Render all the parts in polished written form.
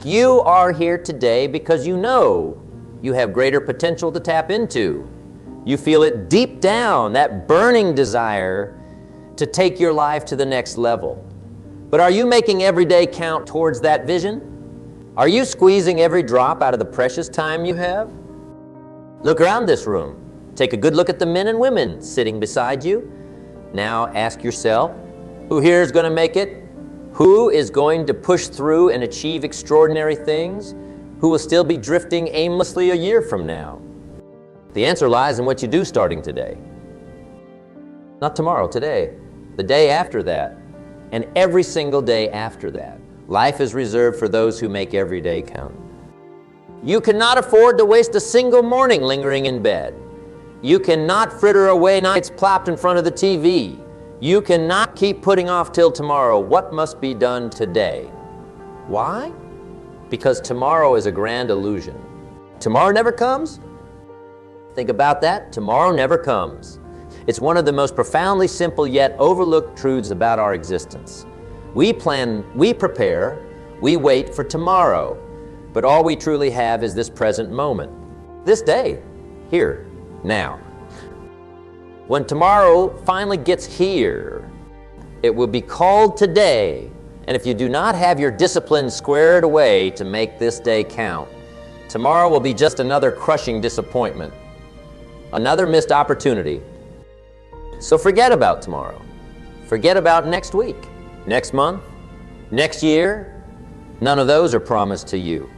You are here today because you know you have greater potential to tap into. You feel it deep down, that burning desire to take your life to the next level. But are you making every day count towards that vision? Are you squeezing every drop out of the precious time you have? Look around this room. Take a good look at the men and women sitting beside you. Now ask yourself, who here is going to make it? Who is going to push through and achieve extraordinary things? Who will still be drifting aimlessly a year from now? The answer lies in what you do starting today. Not tomorrow, today. The day after that. And every single day after that. Life is reserved for those who make every day count. You cannot afford to waste a single morning lingering in bed. You cannot fritter away nights plopped in front of the TV. You cannot keep putting off till tomorrow what must be done today. Why? Because tomorrow is a grand illusion. Tomorrow never comes? Think about that. Tomorrow never comes. It's one of the most profoundly simple yet overlooked truths about our existence. We plan, we prepare, we wait for tomorrow, but all we truly have is this present moment, this day, here, now. When tomorrow finally gets here, it will be called today, and if you do not have your discipline squared away to make this day count, tomorrow will be just another crushing disappointment, another missed opportunity. So forget about tomorrow. Forget about next week, next month, next year. None of those are promised to you.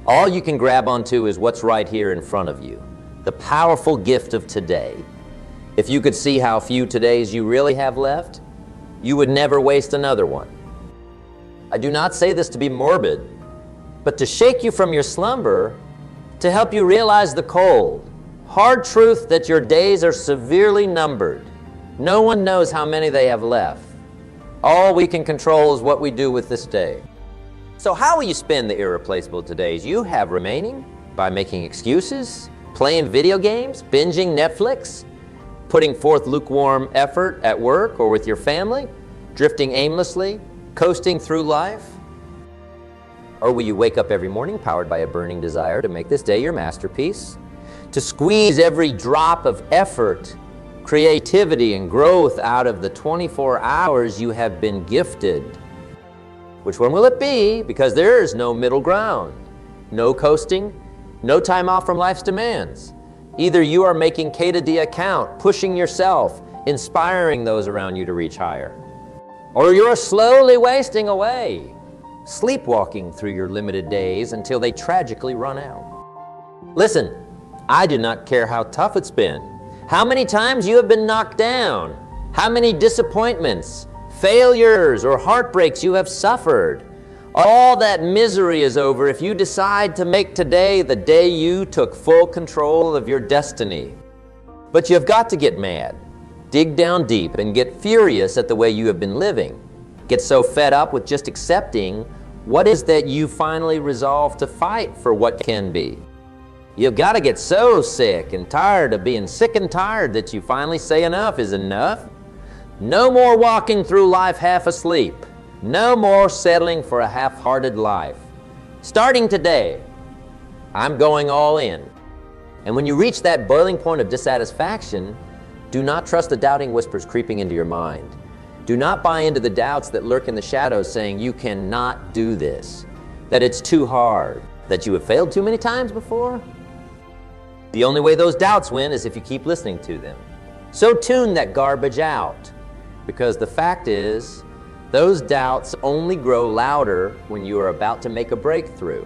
All you can grab onto is what's right here in front of you, the powerful gift of today. If you could see how few todays you really have left, you would never waste another one. I do not say this to be morbid, but to shake you from your slumber, to help you realize the cold, hard truth that your days are severely numbered. No one knows how many they have left. All we can control is what we do with this day. So how will you spend the irreplaceable todays you have remaining? By making excuses, playing video games, binging Netflix, putting forth lukewarm effort at work or with your family, drifting aimlessly, coasting through life? Or will you wake up every morning powered by a burning desire to make this day your masterpiece? To squeeze every drop of effort, creativity, and growth out of the 24 hours you have been gifted? Which one will it be? Because there is no middle ground. No coasting, no time off from life's demands. Either you are making K to D account, pushing yourself, inspiring those around you to reach higher. Or you're slowly wasting away, sleepwalking through your limited days until they tragically run out. Listen, I do not care how tough it's been, how many times you have been knocked down, how many disappointments, failures, or heartbreaks you have suffered. All that misery is over if you decide to make today the day you took full control of your destiny. But you've got to get mad, dig down deep, and get furious at the way you have been living. Get so fed up with just accepting what is that you finally resolve to fight for what can be. You've got to get so sick and tired of being sick and tired that you finally say enough is enough. No more walking through life half asleep. No more settling for a half-hearted life. Starting today, I'm going all in. And when you reach that boiling point of dissatisfaction, do not trust the doubting whispers creeping into your mind. Do not buy into the doubts that lurk in the shadows saying you cannot do this, that it's too hard, that you have failed too many times before. The only way those doubts win is if you keep listening to them. So tune that garbage out, because the fact is, those doubts only grow louder when you are about to make a breakthrough.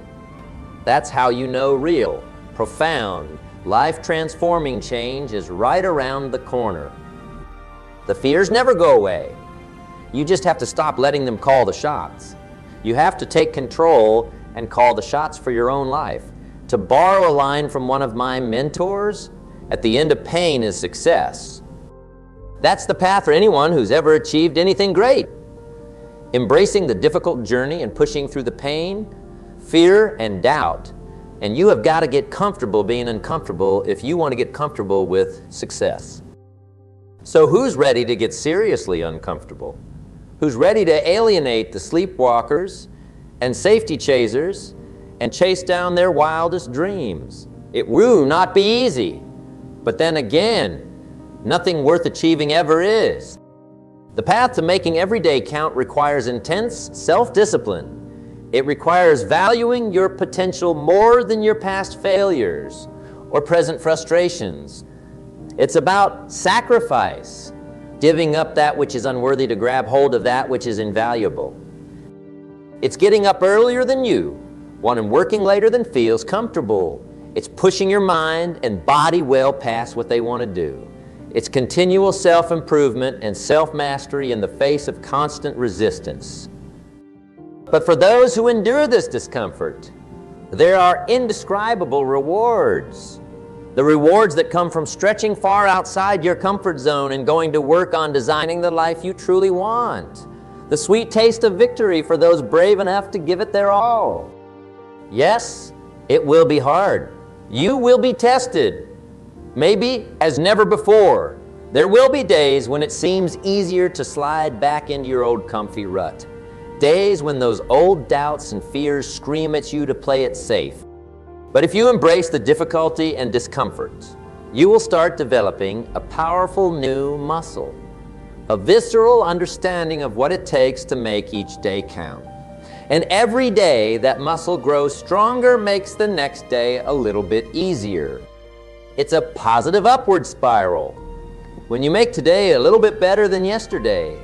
That's how you know real, profound, life-transforming change is right around the corner. The fears never go away. You just have to stop letting them call the shots. You have to take control and call the shots for your own life. To borrow a line from one of my mentors, at the end of pain is success. That's the path for anyone who's ever achieved anything great. Embracing the difficult journey and pushing through the pain, fear, and doubt. And you have got to get comfortable being uncomfortable if you want to get comfortable with success. So who's ready to get seriously uncomfortable? Who's ready to alienate the sleepwalkers and safety chasers and chase down their wildest dreams. It will not be easy, but then again, nothing worth achieving ever is. The path to making every day count requires intense self-discipline. It requires valuing your potential more than your past failures or present frustrations. It's about sacrifice, giving up that which is unworthy to grab hold of that which is invaluable. It's getting up earlier than you want and working later than feels comfortable. It's pushing your mind and body well past what they want to do. It's continual self-improvement and self-mastery in the face of constant resistance. But for those who endure this discomfort, there are indescribable rewards. The rewards that come from stretching far outside your comfort zone and going to work on designing the life you truly want. The sweet taste of victory for those brave enough to give it their all. Yes, it will be hard. You will be tested. Maybe as never before. There will be days when it seems easier to slide back into your old comfy rut. Days when those old doubts and fears scream at you to play it safe. But if you embrace the difficulty and discomfort, you will start developing a powerful new muscle, a visceral understanding of what it takes to make each day count. And every day that muscle grows stronger makes the next day a little bit easier. It's a positive upward spiral. When you make today a little bit better than yesterday,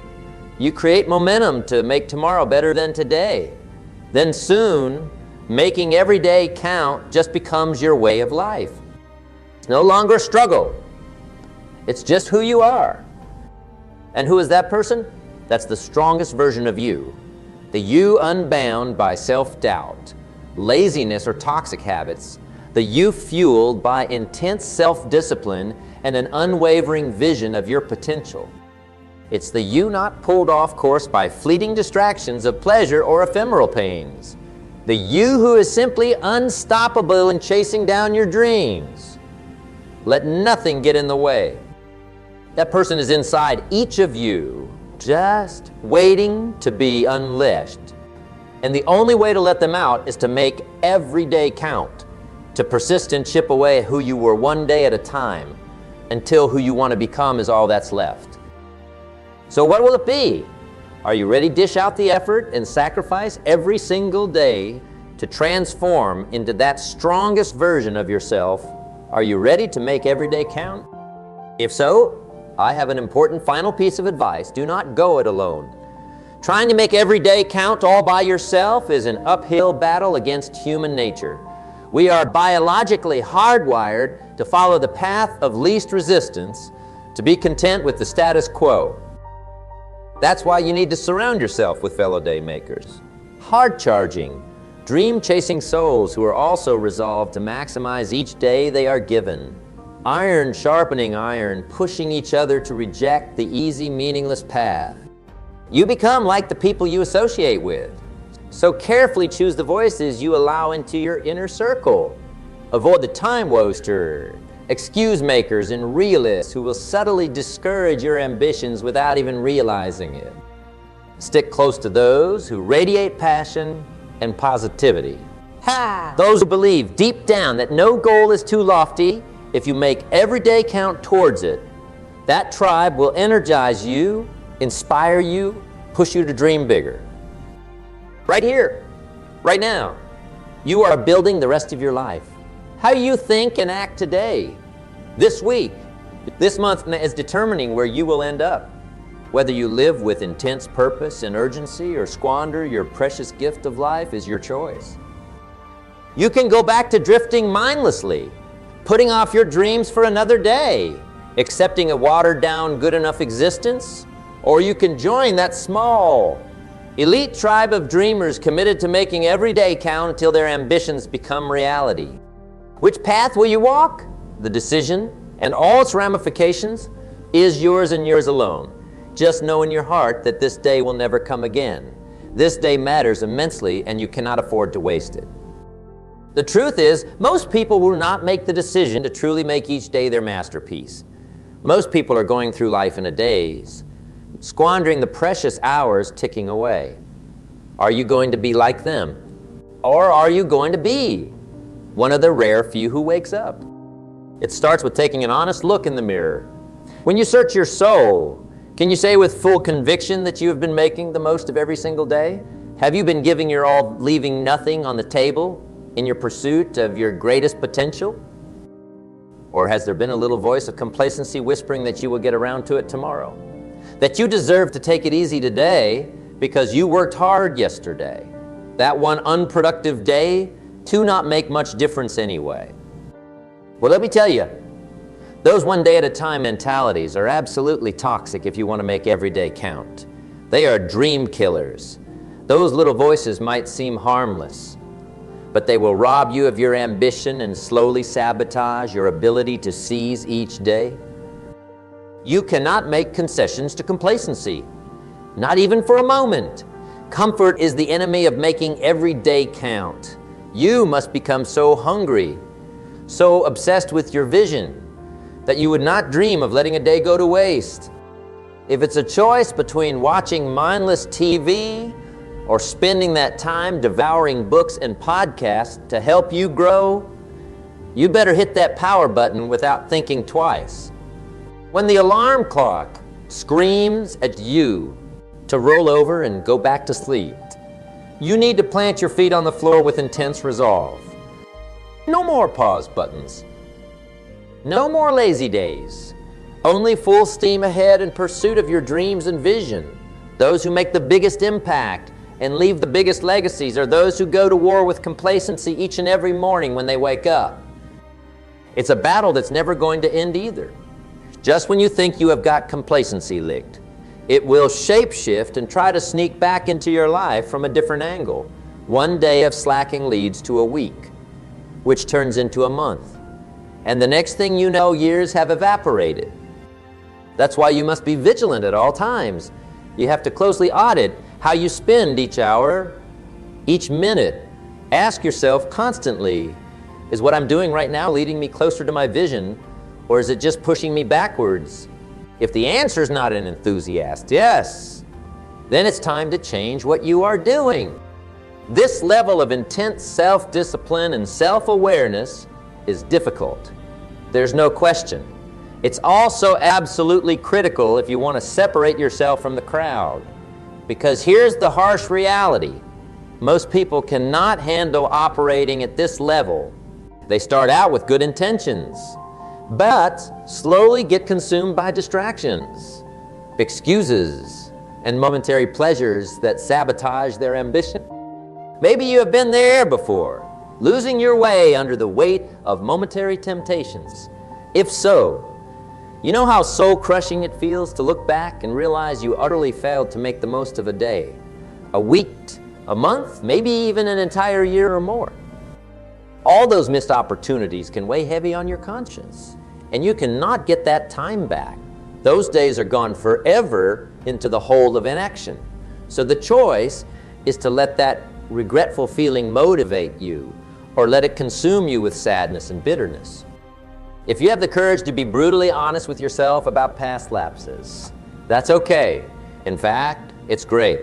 you create momentum to make tomorrow better than today. Then soon, making every day count just becomes your way of life. It's no longer a struggle. It's just who you are. And who is that person? That's the strongest version of you. The you unbound by self-doubt, laziness, or toxic habits. The you fueled by intense self-discipline and an unwavering vision of your potential. It's the you not pulled off course by fleeting distractions of pleasure or ephemeral pains. The you who is simply unstoppable in chasing down your dreams. Let nothing get in the way. That person is inside each of you, just waiting to be unleashed. And the only way to let them out is to make every day count, to persist and chip away at who you were one day at a time, until who you want to become is all that's left. So what will it be? Are you ready to dish out the effort and sacrifice every single day to transform into that strongest version of yourself? Are you ready to make every day count? If so, I have an important final piece of advice. Do not go it alone. Trying to make every day count all by yourself is an uphill battle against human nature. We are biologically hardwired to follow the path of least resistance, to be content with the status quo. That's why you need to surround yourself with fellow day makers, hard-charging, dream-chasing souls who are also resolved to maximize each day they are given. Iron sharpening iron, pushing each other to reject the easy, meaningless path. You become like the people you associate with. So carefully choose the voices you allow into your inner circle. Avoid the time waster, excuse makers, and realists who will subtly discourage your ambitions without even realizing it. Stick close to those who radiate passion and positivity. Those who believe deep down that no goal is too lofty if you make every day count towards it. That tribe will energize you, inspire you, push you to dream bigger. Right here, right now, you are building the rest of your life. How you think and act today, this week, this month is determining where you will end up. Whether you live with intense purpose and urgency or squander your precious gift of life is your choice. You can go back to drifting mindlessly, putting off your dreams for another day, accepting a watered-down good enough existence, or you can join that small, elite tribe of dreamers committed to making every day count until their ambitions become reality. Which path will you walk? The decision and all its ramifications is yours and yours alone. Just know in your heart that this day will never come again. This day matters immensely and you cannot afford to waste it. The truth is, most people will not make the decision to truly make each day their masterpiece. Most people are going through life in a daze, squandering the precious hours ticking away. Are you going to be like them? Or are you going to be one of the rare few who wakes up? It starts with taking an honest look in the mirror. When you search your soul, can you say with full conviction that you have been making the most of every single day? Have you been giving your all, leaving nothing on the table in your pursuit of your greatest potential? Or has there been a little voice of complacency whispering that you will get around to it tomorrow? That you deserve to take it easy today because you worked hard yesterday? That one unproductive day to not make much difference anyway. Well, let me tell you, those one day at a time mentalities are absolutely toxic if you want to make every day count. They are dream killers. Those little voices might seem harmless, but they will rob you of your ambition and slowly sabotage your ability to seize each day. You cannot make concessions to complacency, not even for a moment. Comfort is the enemy of making every day count. You must become so hungry, so obsessed with your vision, that you would not dream of letting a day go to waste. If it's a choice between watching mindless TV or spending that time devouring books and podcasts to help you grow, you better hit that power button without thinking twice. When the alarm clock screams at you to roll over and go back to sleep, you need to plant your feet on the floor with intense resolve. No more pause buttons. No more lazy days. Only full steam ahead in pursuit of your dreams and vision. Those who make the biggest impact and leave the biggest legacies are those who go to war with complacency each and every morning when they wake up. It's a battle that's never going to end either. Just when you think you have got complacency licked, it will shapeshift and try to sneak back into your life from a different angle. One day of slacking leads to a week, which turns into a month. And the next thing you know, years have evaporated. That's why you must be vigilant at all times. You have to closely audit how you spend each hour, each minute. Ask yourself constantly, is what I'm doing right now leading me closer to my vision, or is it just pushing me backwards? If the answer is not an enthusiast, yes, then it's time to change what you are doing. This level of intense self-discipline and self-awareness is difficult. There's no question. It's also absolutely critical if you want to separate yourself from the crowd. Because here's the harsh reality. Most people cannot handle operating at this level. They start out with good intentions, but slowly get consumed by distractions, excuses, and momentary pleasures that sabotage their ambition. Maybe you have been there before, losing your way under the weight of momentary temptations. If so, you know how soul-crushing it feels to look back and realize you utterly failed to make the most of a day, a week, a month, maybe even an entire year or more. All those missed opportunities can weigh heavy on your conscience, and you cannot get that time back. Those days are gone forever into the hole of inaction. So the choice is to let that regretful feeling motivate you, or let it consume you with sadness and bitterness. If you have the courage to be brutally honest with yourself about past lapses, that's okay. In fact, it's great,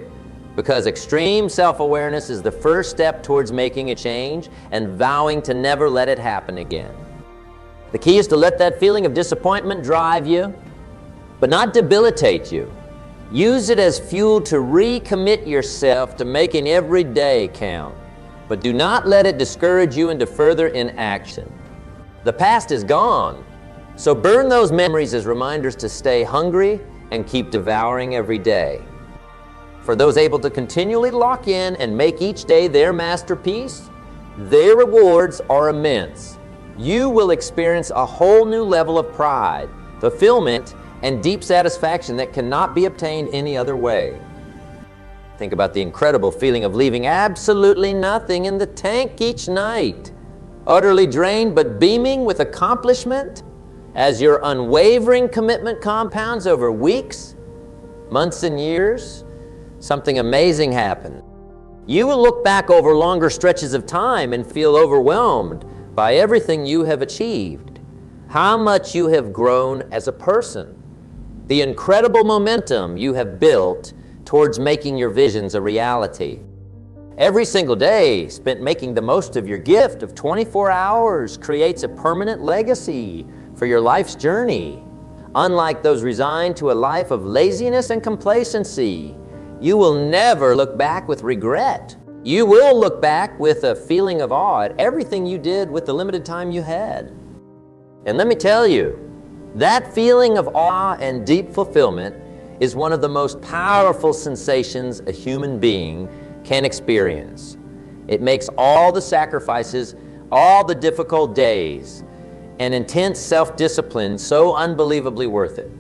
because extreme self-awareness is the first step towards making a change and vowing to never let it happen again. The key is to let that feeling of disappointment drive you, but not debilitate you. Use it as fuel to recommit yourself to making every day count, but do not let it discourage you into further inaction. The past is gone, so burn those memories as reminders to stay hungry and keep devouring every day. For those able to continually lock in and make each day their masterpiece, their rewards are immense. You will experience a whole new level of pride, fulfillment, and deep satisfaction that cannot be obtained any other way. Think about the incredible feeling of leaving absolutely nothing in the tank each night, utterly drained but beaming with accomplishment as your unwavering commitment compounds over weeks, months, and years. Something amazing happened. You will look back over longer stretches of time and feel overwhelmed by everything you have achieved, how much you have grown as a person, the incredible momentum you have built towards making your visions a reality. Every single day spent making the most of your gift of 24 hours creates a permanent legacy for your life's journey. Unlike those resigned to a life of laziness and complacency, you will never look back with regret. You will look back with a feeling of awe at everything you did with the limited time you had. And let me tell you, that feeling of awe and deep fulfillment is one of the most powerful sensations a human being can experience. It makes all the sacrifices, all the difficult days, and intense self-discipline so unbelievably worth it.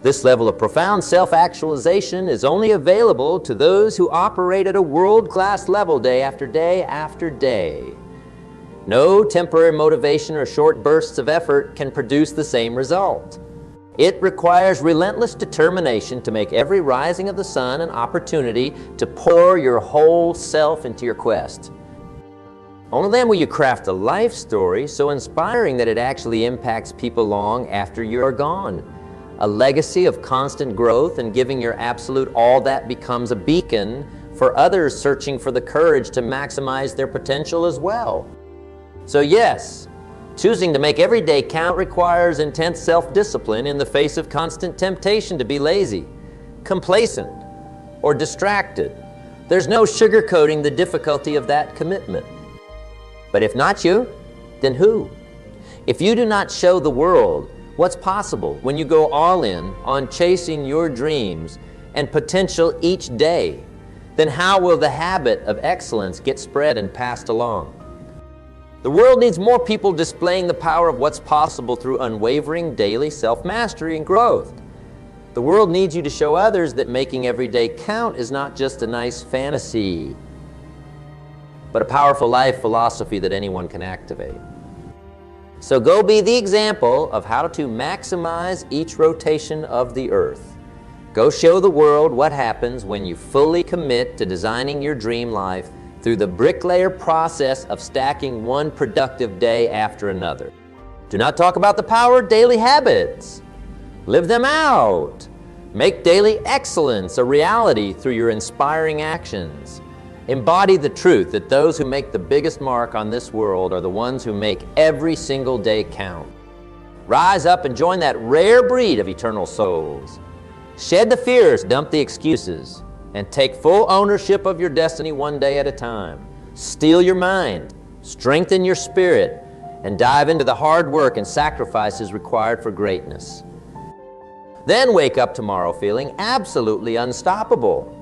This level of profound self-actualization is only available to those who operate at a world-class level day after day after day. No temporary motivation or short bursts of effort can produce the same result. It requires relentless determination to make every rising of the sun an opportunity to pour your whole self into your quest. Only then will you craft a life story so inspiring that it actually impacts people long after you are gone. A legacy of constant growth and giving your absolute all that becomes a beacon for others searching for the courage to maximize their potential as well. So yes, choosing to make every day count requires intense self-discipline in the face of constant temptation to be lazy, complacent, or distracted. There's no sugarcoating the difficulty of that commitment. But if not you, then who? If you do not show the world what's possible when you go all in on chasing your dreams and potential each day, then how will the habit of excellence get spread and passed along? The world needs more people displaying the power of what's possible through unwavering daily self-mastery and growth. The world needs you to show others that making every day count is not just a nice fantasy, but a powerful life philosophy that anyone can activate. So go be the example of how to maximize each rotation of the earth. Go show the world what happens when you fully commit to designing your dream life through the bricklayer process of stacking one productive day after another. Do not talk about the power of daily habits. Live them out. Make daily excellence a reality through your inspiring actions. Embody the truth that those who make the biggest mark on this world are the ones who make every single day count. Rise up and join that rare breed of eternal souls. Shed the fears, dump the excuses, and take full ownership of your destiny one day at a time. Steel your mind, strengthen your spirit, and dive into the hard work and sacrifices required for greatness. Then wake up tomorrow feeling absolutely unstoppable,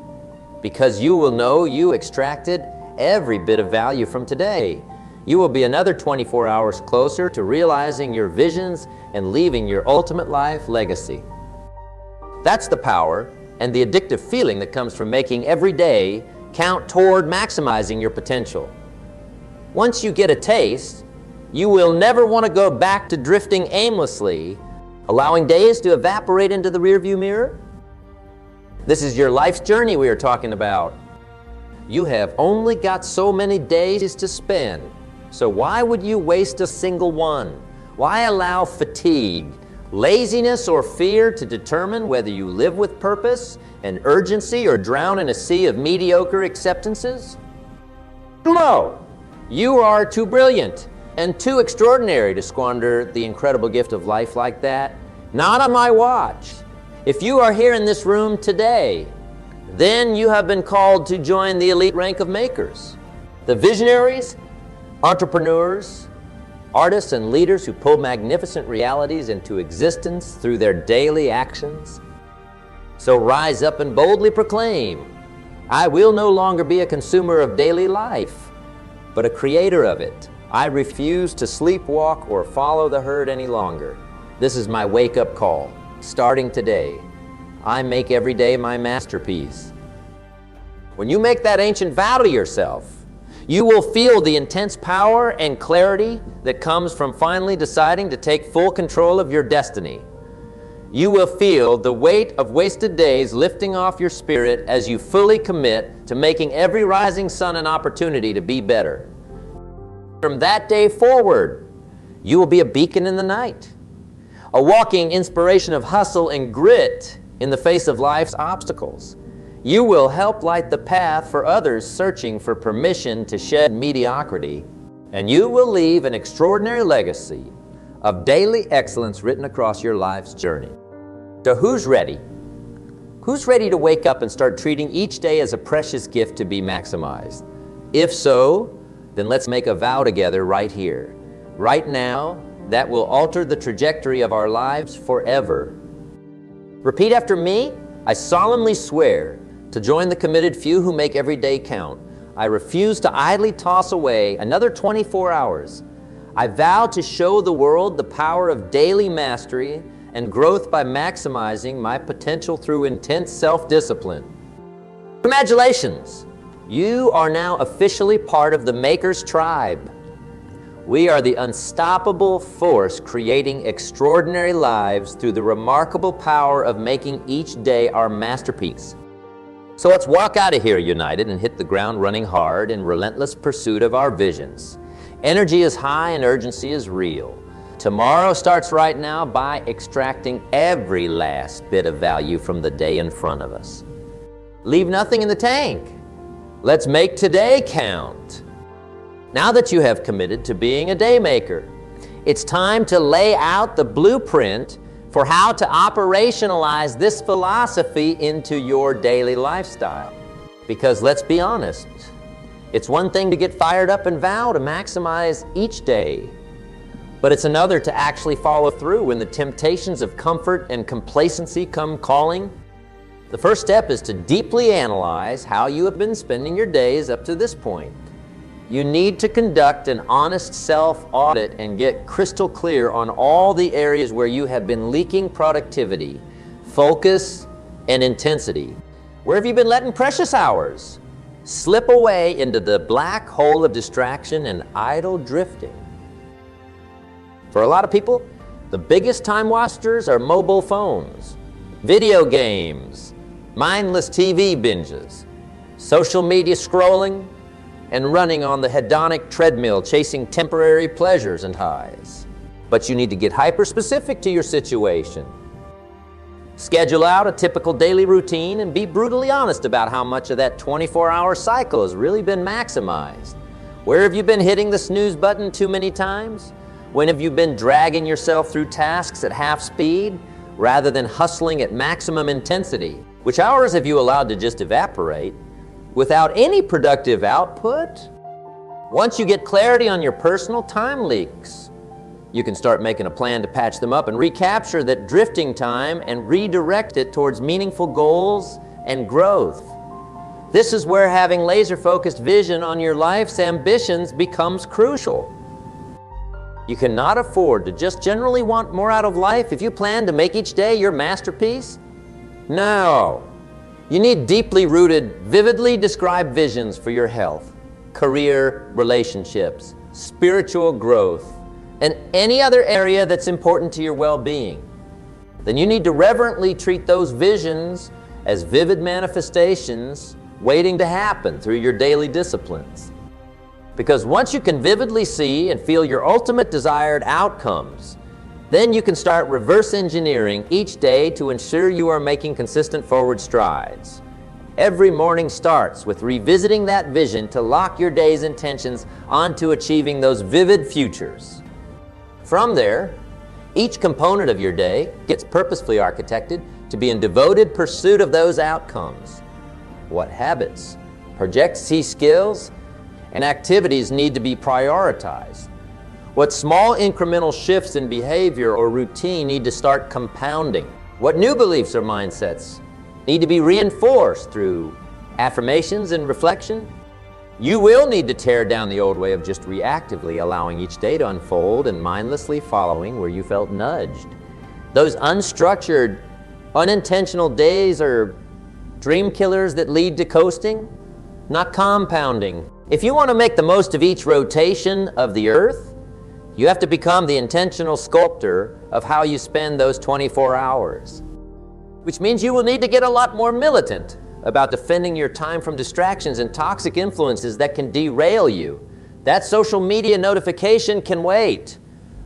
because you will know you extracted every bit of value from today. You will be another 24 hours closer to realizing your visions and leaving your ultimate life legacy. That's the power and the addictive feeling that comes from making every day count toward maximizing your potential. Once you get a taste, you will never want to go back to drifting aimlessly, allowing days to evaporate into the rearview mirror. This is your life's journey we are talking about. You have only got so many days to spend, so why would you waste a single one? Why allow fatigue, laziness, or fear to determine whether you live with purpose and urgency or drown in a sea of mediocre acceptances? No, you are too brilliant and too extraordinary to squander the incredible gift of life like that. Not on my watch. If you are here in this room today, then you have been called to join the elite rank of makers, the visionaries, entrepreneurs, artists, and leaders who pull magnificent realities into existence through their daily actions. So rise up and boldly proclaim, I will no longer be a consumer of daily life, but a creator of it. I refuse to sleepwalk or follow the herd any longer. This is my wake-up call. Starting today, I make every day my masterpiece. When you make that ancient vow to yourself, you will feel the intense power and clarity that comes from finally deciding to take full control of your destiny. You will feel the weight of wasted days lifting off your spirit as you fully commit to making every rising sun an opportunity to be better. From that day forward, you will be a beacon in the night, a walking inspiration of hustle and grit in the face of life's obstacles. You will help light the path for others searching for permission to shed mediocrity, and you will leave an extraordinary legacy of daily excellence written across your life's journey. So who's ready? Who's ready to wake up and start treating each day as a precious gift to be maximized? If so, then let's make a vow together right here, right now, that will alter the trajectory of our lives forever. Repeat after me. I solemnly swear to join the committed few who make every day count. I refuse to idly toss away another 24 hours. I vow to show the world the power of daily mastery and growth by maximizing my potential through intense self-discipline. Congratulations! You are now officially part of the Maker's Tribe. We are the unstoppable force creating extraordinary lives through the remarkable power of making each day our masterpiece. So let's walk out of here united and hit the ground running hard in relentless pursuit of our visions. Energy is high and urgency is real. Tomorrow starts right now by extracting every last bit of value from the day in front of us. Leave nothing in the tank. Let's make today count. Now that you have committed to being a day maker, it's time to lay out the blueprint for how to operationalize this philosophy into your daily lifestyle. Because let's be honest, it's one thing to get fired up and vow to maximize each day, but it's another to actually follow through when the temptations of comfort and complacency come calling. The first step is to deeply analyze how you have been spending your days up to this point. You need to conduct an honest self-audit and get crystal clear on all the areas where you have been leaking productivity, focus, and intensity. Where have you been letting precious hours slip away into the black hole of distraction and idle drifting? For a lot of people, the biggest time wasters are mobile phones, video games, mindless TV binges, social media scrolling, and running on the hedonic treadmill chasing temporary pleasures and highs. But you need to get hyper-specific to your situation. Schedule out a typical daily routine and be brutally honest about how much of that 24-hour cycle has really been maximized. Where have you been hitting the snooze button too many times? When have you been dragging yourself through tasks at half speed rather than hustling at maximum intensity? Which hours have you allowed to just evaporate without any productive output? Once you get clarity on your personal time leaks, you can start making a plan to patch them up and recapture that drifting time and redirect it towards meaningful goals and growth. This is where having laser-focused vision on your life's ambitions becomes crucial. You cannot afford to just generally want more out of life if you plan to make each day your masterpiece. No. You need deeply rooted, vividly described visions for your health, career, relationships, spiritual growth, and any other area that's important to your well-being. Then you need to reverently treat those visions as vivid manifestations waiting to happen through your daily disciplines. Because once you can vividly see and feel your ultimate desired outcomes, then you can start reverse engineering each day to ensure you are making consistent forward strides. Every morning starts with revisiting that vision to lock your day's intentions onto achieving those vivid futures. From there, each component of your day gets purposefully architected to be in devoted pursuit of those outcomes. What habits, projects, key skills, and activities need to be prioritized? What small incremental shifts in behavior or routine need to start compounding? What new beliefs or mindsets need to be reinforced through affirmations and reflection? You will need to tear down the old way of just reactively allowing each day to unfold and mindlessly following where you felt nudged. Those unstructured, unintentional days are dream killers that lead to coasting, not compounding. If you want to make the most of each rotation of the earth, you have to become the intentional sculptor of how you spend those 24 hours. Which means you will need to get a lot more militant about defending your time from distractions and toxic influences that can derail you. That social media notification can wait.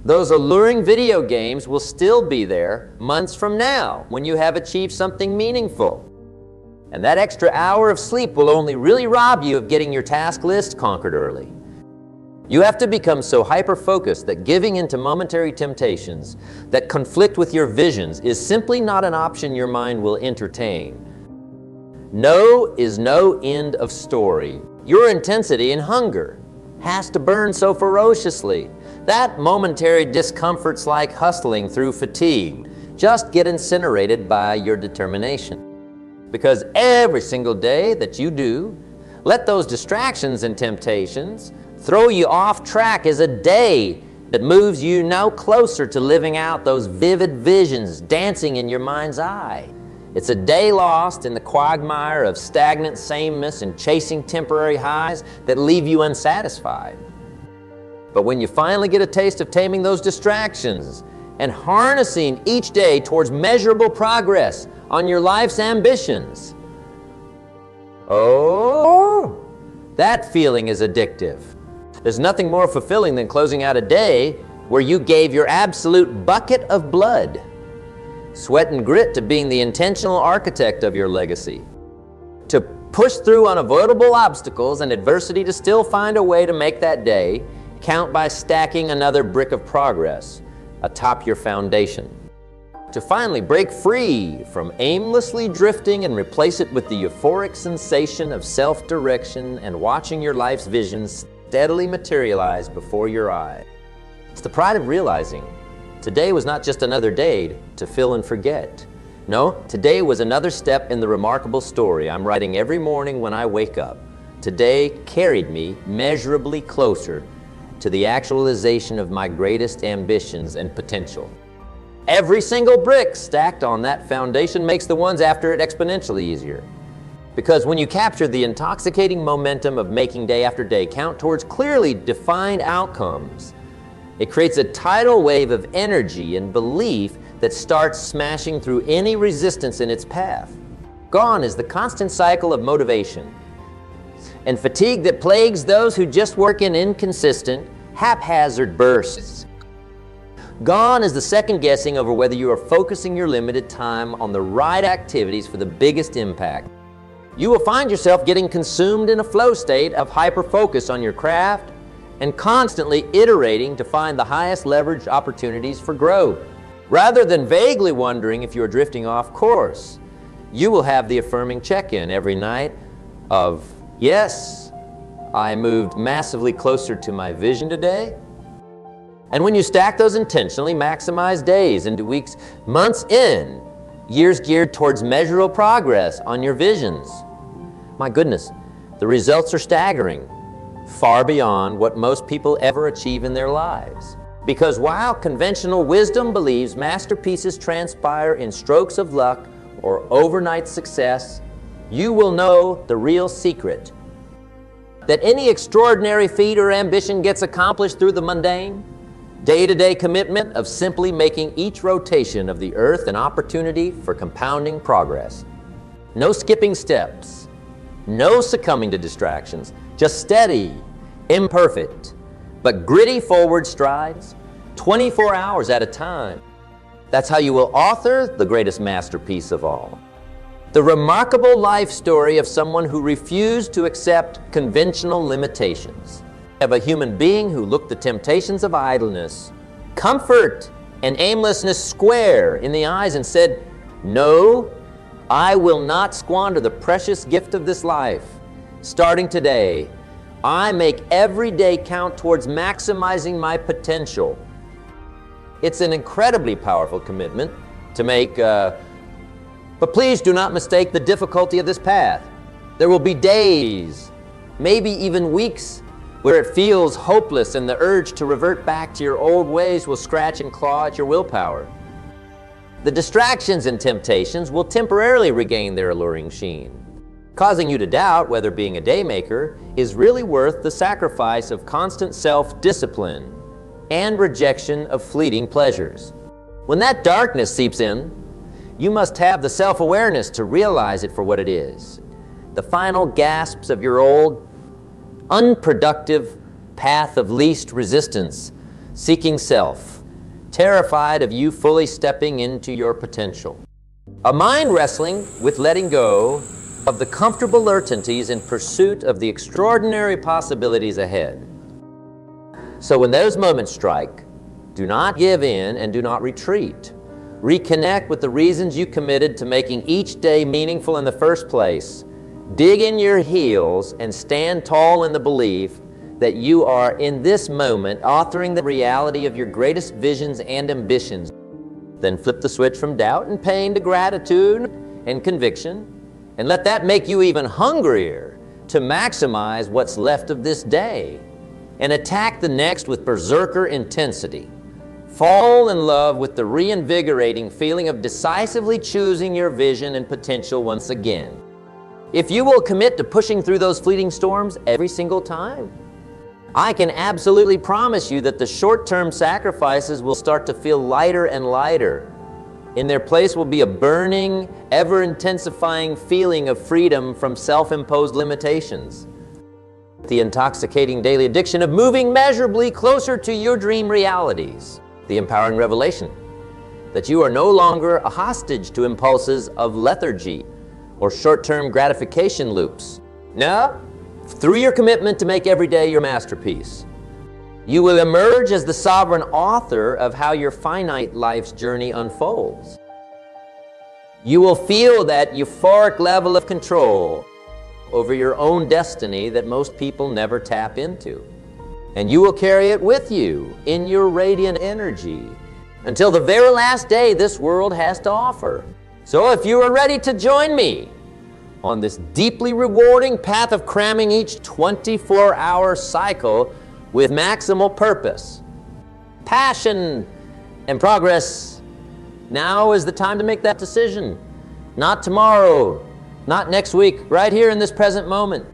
Those alluring video games will still be there months from now when you have achieved something meaningful. And that extra hour of sleep will only really rob you of getting your task list conquered early. You have to become so hyper-focused that giving into momentary temptations that conflict with your visions is simply not an option your mind will entertain. No is no end of story. Your intensity and hunger has to burn so ferociously that momentary discomforts like hustling through fatigue just get incinerated by your determination. Because every single day that you do, let those distractions and temptations throw you off track is a day that moves you no closer to living out those vivid visions dancing in your mind's eye. It's a day lost in the quagmire of stagnant sameness and chasing temporary highs that leave you unsatisfied. But when you finally get a taste of taming those distractions and harnessing each day towards measurable progress on your life's ambitions, oh, that feeling is addictive. There's nothing more fulfilling than closing out a day where you gave your absolute bucket of blood, sweat and grit to being the intentional architect of your legacy, to push through unavoidable obstacles and adversity to still find a way to make that day count by stacking another brick of progress atop your foundation, to finally break free from aimlessly drifting and replace it with the euphoric sensation of self-direction and watching your life's visions steadily materialize before your eyes. It's the pride of realizing today was not just another day to fill and forget. No, today was another step in the remarkable story I'm writing every morning when I wake up. Today carried me measurably closer to the actualization of my greatest ambitions and potential. Every single brick stacked on that foundation makes the ones after it exponentially easier. Because when you capture the intoxicating momentum of making day after day count towards clearly defined outcomes, it creates a tidal wave of energy and belief that starts smashing through any resistance in its path. Gone is the constant cycle of motivation and fatigue that plagues those who just work in inconsistent, haphazard bursts. Gone is the second guessing over whether you are focusing your limited time on the right activities for the biggest impact. You will find yourself getting consumed in a flow state of hyper-focus on your craft and constantly iterating to find the highest leverage opportunities for growth. Rather than vaguely wondering if you're drifting off course, you will have the affirming check-in every night of, yes, I moved massively closer to my vision today. And when you stack those intentionally maximized days into weeks, months in, years geared towards measurable progress on your visions, my goodness, the results are staggering, far beyond what most people ever achieve in their lives. Because while conventional wisdom believes masterpieces transpire in strokes of luck or overnight success, you will know the real secret. That any extraordinary feat or ambition gets accomplished through the mundane, day-to-day commitment of simply making each rotation of the earth an opportunity for compounding progress. No skipping steps, no succumbing to distractions, just steady, imperfect, but gritty forward strides, 24 hours at a time. That's how you will author the greatest masterpiece of all. The remarkable life story of someone who refused to accept conventional limitations. Of a human being who looked the temptations of idleness, comfort, and aimlessness square in the eyes and said, "No, I will not squander the precious gift of this life. Starting today, I make every day count towards maximizing my potential." It's an incredibly powerful commitment to make, but please do not mistake the difficulty of this path. There will be days, maybe even weeks, where it feels hopeless and the urge to revert back to your old ways will scratch and claw at your willpower. The distractions and temptations will temporarily regain their alluring sheen, causing you to doubt whether being a daymaker is really worth the sacrifice of constant self-discipline and rejection of fleeting pleasures. When that darkness seeps in, you must have the self-awareness to realize it for what it is. The final gasps of your old, unproductive path of least resistance, seeking self, terrified of you fully stepping into your potential. A mind wrestling with letting go of the comfortable certainties in pursuit of the extraordinary possibilities ahead. So when those moments strike, do not give in and do not retreat. Reconnect with the reasons you committed to making each day meaningful in the first place. Dig in your heels and stand tall in the belief that you are, in this moment, authoring the reality of your greatest visions and ambitions. Then flip the switch from doubt and pain to gratitude and conviction, and let that make you even hungrier to maximize what's left of this day and attack the next with berserker intensity. Fall in love with the reinvigorating feeling of decisively choosing your vision and potential once again. If you will commit to pushing through those fleeting storms every single time, I can absolutely promise you that the short-term sacrifices will start to feel lighter and lighter. In their place will be a burning, ever-intensifying feeling of freedom from self-imposed limitations. The intoxicating daily addiction of moving measurably closer to your dream realities. The empowering revelation that you are no longer a hostage to impulses of lethargy or short-term gratification loops. No, through your commitment to make every day your masterpiece, you will emerge as the sovereign author of how your finite life's journey unfolds. You will feel that euphoric level of control over your own destiny that most people never tap into. And you will carry it with you in your radiant energy until the very last day this world has to offer. So if you are ready to join me on this deeply rewarding path of cramming each 24-hour cycle with maximal purpose, passion, and progress, now is the time to make that decision. Not tomorrow, not next week, right here in this present moment.